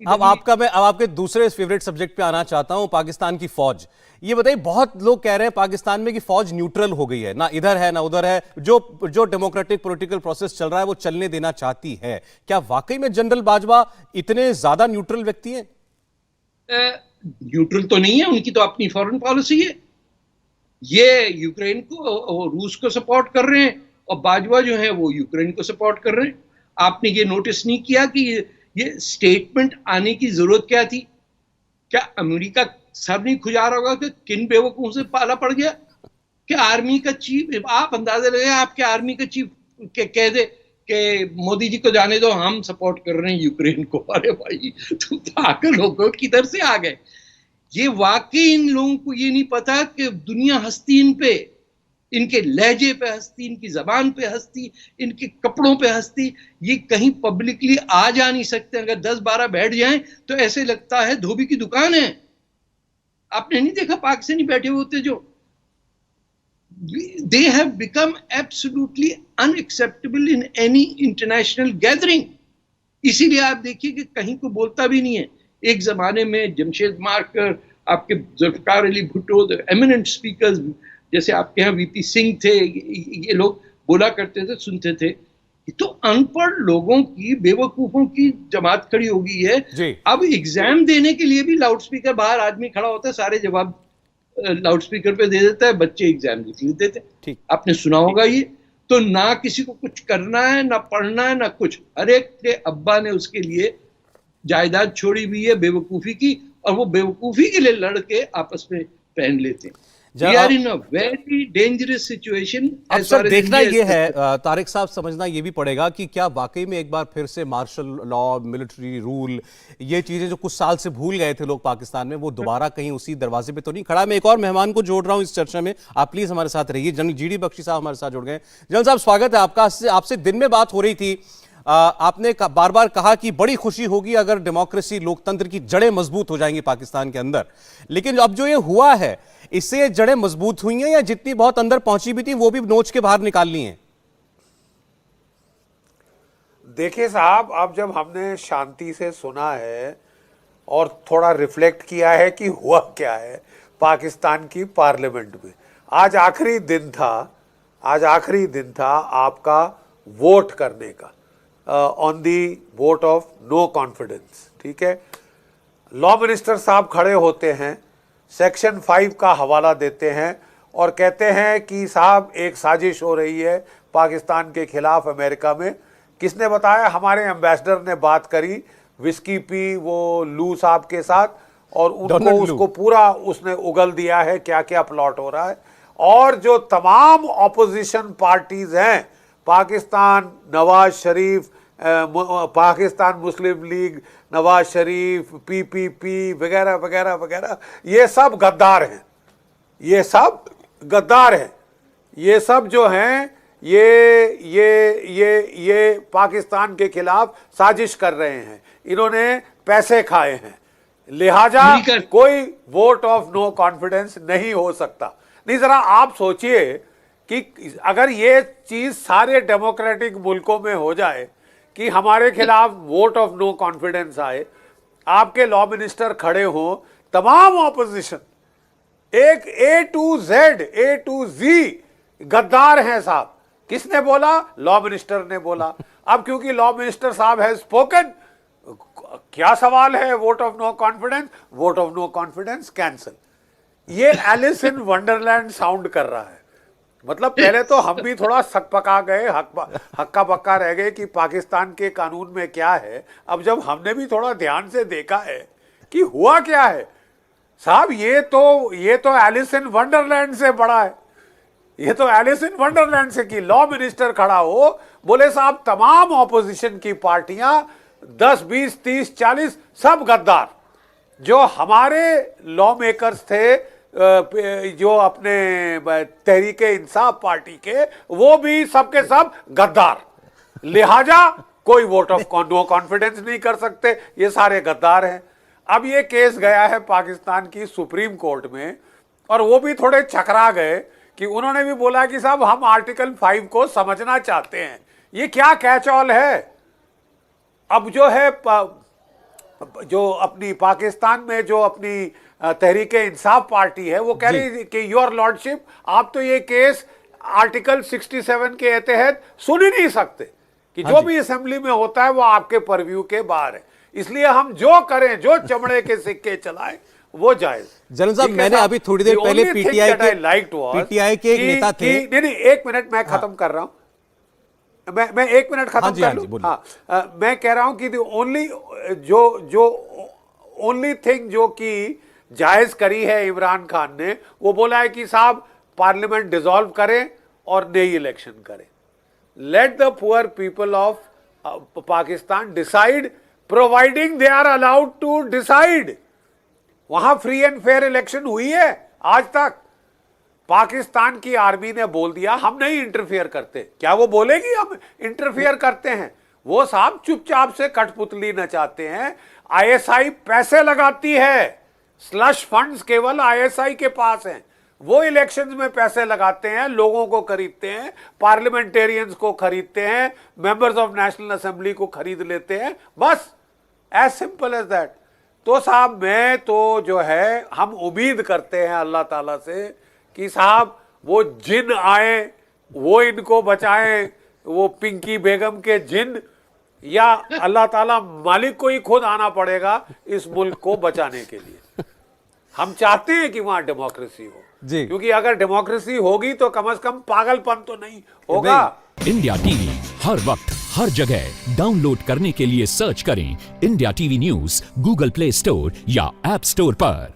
अब आपके दूसरे फेवरेट सब्जेक्ट पे आना चाहता हूं, पाकिस्तान की फौज। ये बताइए, बहुत लोग कह रहे हैं पाकिस्तान में कि फौज न्यूट्रल हो गई है, ना इधर है ना उधर है, जो डेमोक्रेटिक पॉलिटिकल प्रोसेस चल रहा है वो चलने देना चाहती है। क्या वाकई में जनरल बाजवा इतने ज्यादा न्यूट्रल व्यक्ति हैं? न्यूट्रल तो नहीं है, उनकी तो अपनी फॉरेन पॉलिसी है। ये यूक्रेन को और रूस को सपोर्ट कर रहे हैं, और बाजवा जो है वो यूक्रेन को सपोर्ट कर रहे हैं। आपने ये नोटिस नहीं किया कि ये स्टेटमेंट आने की जरूरत क्या थी? क्या अमेरिका सर नहीं खुजा रहा होगा कि किन बेवकूफों से पाला पड़ गया कि आर्मी का चीफ, आप अंदाजा लगाए, आपके आर्मी का चीफ कह दे कि मोदी जी को जाने दो, हम सपोर्ट कर रहे हैं यूक्रेन को। अरे भाई, तुम पागल लोगों किधर से आ गए? ये वाकई इन लोगों को ये नहीं पता कि दुनिया हंसती इन पे, इनके लहजे पे हंसती, इनकी जबान पे हंसती, इनके कपड़ों पे हंसती। ये कहीं पब्लिकली आ जा नहीं सकते। अगर 10-12 बैठ जाएं तो ऐसे लगता है धोबी की दुकान है। आपने नहीं देखा पाकिस्तानी बैठे होते जो, they have become absolutely unacceptable in any international gathering। इसीलिए आप देखिए कि कहीं को बोलता भी नहीं है। एक जमाने में जमशेद मार्कर, आपके जुल्फकार अली भुट्टो, एमिनेंट स्पीकर्स, जैसे आपके यहाँ वीपी सिंह थे, ये लोग बोला करते थे, सुनते थे। तो अनपढ़ लोगों की, बेवकूफों की जमात खड़ी हो गई है। अब एग्जाम देने के लिए भी लाउड स्पीकर बाहर आदमी खड़ा होता है, सारे जवाब लाउड स्पीकर पे दे देता है, बच्चे एग्जाम लिख लेते थे। आपने सुना होगा ये। तो ना किसी को कुछ करना है, ना पढ़ना है, ना कुछ। हर एक के अब्बा ने उसके लिए जायदाद छोड़ी हुई है बेवकूफी की, और वो बेवकूफी के लिए लड़के आपस में पहन लेते हैं। We are in a very dangerous situation। अब सर देखना ये है, तारिक साहब, समझना ये भी पड़ेगा कि क्या वाकई में एक बार फिर से मार्शल लॉ, मिलिट्री रूल, ये चीजें जो कुछ साल से भूल गए थे लोग पाकिस्तान में, वो दोबारा कहीं उसी दरवाजे पे तो नहीं खड़ा। मैं एक और मेहमान को जोड़ रहा हूं इस चर्चा में, आप प्लीज हमारे साथ रहिए। जनरल जीडी बख्शी साहब हमारे साथ जुड़ गए। जनरल साहब, स्वागत है आपका। आपसे दिन में बात हो रही थी, आपने बार बार कहा कि बड़ी खुशी होगी अगर डेमोक्रेसी, लोकतंत्र की जड़ें मजबूत हो जाएंगी पाकिस्तान के अंदर। लेकिन अब जो ये हुआ है, इससे जड़ें मजबूत हुई हैं या जितनी बहुत अंदर पहुंची भी थी वो भी नोच के बाहर निकाल ली हैं? देखिए साहब, अब जब हमने शांति से सुना है और थोड़ा रिफ्लेक्ट किया है कि हुआ क्या है पाकिस्तान की पार्लियामेंट में, आज आखिरी दिन था आपका वोट करने का, on the vote of no confidence. ठीक है, लॉ मिनिस्टर साहब खड़े होते हैं, सेक्शन 5 का हवाला देते हैं और कहते हैं कि साहब एक साजिश हो रही है पाकिस्तान के खिलाफ अमेरिका में। किसने बताया? हमारे एम्बेसडर ने बात करी, विस्की पी वो लू साहब के साथ, और उनको उसको पूरा उसने उगल दिया है क्या क्या प्लॉट हो रहा है। और जो तमाम ऑपोजिशन पार्टीज हैं, पाकिस्तान नवाज शरीफ, पाकिस्तान मुस्लिम लीग, नवाज शरीफ, पीपीपी वगैरह वगैरह वगैरह, ये सब गद्दार हैं। ये सब जो हैं ये पाकिस्तान के खिलाफ साजिश कर रहे हैं। इन्होंने पैसे खाए हैं, लिहाजा कोई वोट ऑफ नो कॉन्फिडेंस नहीं हो सकता। नहीं, जरा आप सोचिए कि अगर ये चीज सारे डेमोक्रेटिक मुल्कों में हो जाए कि हमारे खिलाफ वोट ऑफ नो कॉन्फिडेंस आए, आपके लॉ मिनिस्टर खड़े हों, तमाम ऑपोजिशन, एक A to Z गद्दार हैं साहब। किसने बोला? लॉ मिनिस्टर ने बोला। अब क्योंकि लॉ मिनिस्टर साहब है स्पोकन, क्या सवाल है vote of no confidence? Vote of no confidence cancel. ये एलिस इन वंडरलैंड साउंड कर रहा है। मतलब पहले तो हम भी थोड़ा सकपका गए, हक्का बक्का रह गए कि पाकिस्तान के कानून में क्या है। अब जब हमने भी थोड़ा ध्यान से देखा है कि हुआ क्या है साहब, ये तो एलिस इन वंडरलैंड से बड़ा है। ये तो एलिस इन वंडरलैंड से कि लॉ मिनिस्टर खड़ा हो, बोले साहब तमाम ऑपोजिशन की पार्टियां 10, 20, 30, 40 सब गद्दार। जो हमारे लॉ मेकर्स थे, जो अपने तहरीके इंसाफ पार्टी के, वो भी सबके सब गद्दार। लिहाजा कोई वोट ऑफ नो कॉन्फिडेंस नहीं कर सकते, ये सारे गद्दार हैं। अब ये केस गया है पाकिस्तान की सुप्रीम कोर्ट में, और वो भी थोड़े चकरा गए कि उन्होंने भी बोला कि साहब हम आर्टिकल 5 को समझना चाहते हैं। ये क्या कैच ऑल है? अब जो है जो अपनी पाकिस्तान में जो अपनी तहरीके इंसाफ पार्टी है वो कह रही कि योर लॉर्डशिप आप तो ये केस आर्टिकल 67 के तहत सुन ही नहीं सकते कि जो भी असेंबली में होता है वो आपके परव्यू के बाहर है, इसलिए हम जो करें, जो चमड़े के सिक्के चलाएं वो जायज। जनरल साहब, मैंने अभी थोड़ी देर पहले पीटीआई के एक नेता थे। नहीं, एक मिनट मैं खत्म कर रहा हूं, मैं 1 मिनट खत्म कर लूं। मैं कह रहा हूं कि ओनली थिंग जो कि जायज करी है इमरान खान ने, वो बोला है कि साहब पार्लियामेंट डिसॉल्व करें और नई इलेक्शन करें। Let the poor people of Pakistan decide, providing they are allowed to decide. वहां फ्री एंड फेयर इलेक्शन हुई है आज तक। पाकिस्तान की आर्मी ने बोल दिया हम नहीं इंटरफेयर करते। क्या वो बोलेगी हम इंटरफेयर करते हैं? वो साहब चुपचाप से कठपुतली नचाते हैं। आईएसआई पैसे लगाती है, स्लश फंड्स केवल आईएसआई के पास हैं। वो इलेक्शंस में पैसे लगाते हैं, लोगों को खरीदते हैं, पार्लियामेंटेरियंस को खरीदते हैं, मेंबर्स ऑफ नेशनल असेंबली को खरीद लेते हैं, बस एज सिंपल एज दैट। तो साहब मैं तो जो है हम उम्मीद करते हैं अल्लाह ताला से कि साहब वो जिन आए वो इनको बचाएं, वो पिंकी बेगम के जिन, या अल्लाह ताला मालिक को ही खुद आना पड़ेगा इस मुल्क को बचाने के लिए। हम चाहते हैं कि वहां डेमोक्रेसी हो जी, क्योंकि अगर डेमोक्रेसी होगी तो कम से कम पागलपन तो नहीं होगा। इंडिया टीवी हर वक्त हर जगह डाउनलोड करने के लिए सर्च करें India TV news Google play store या ऐप स्टोर पर।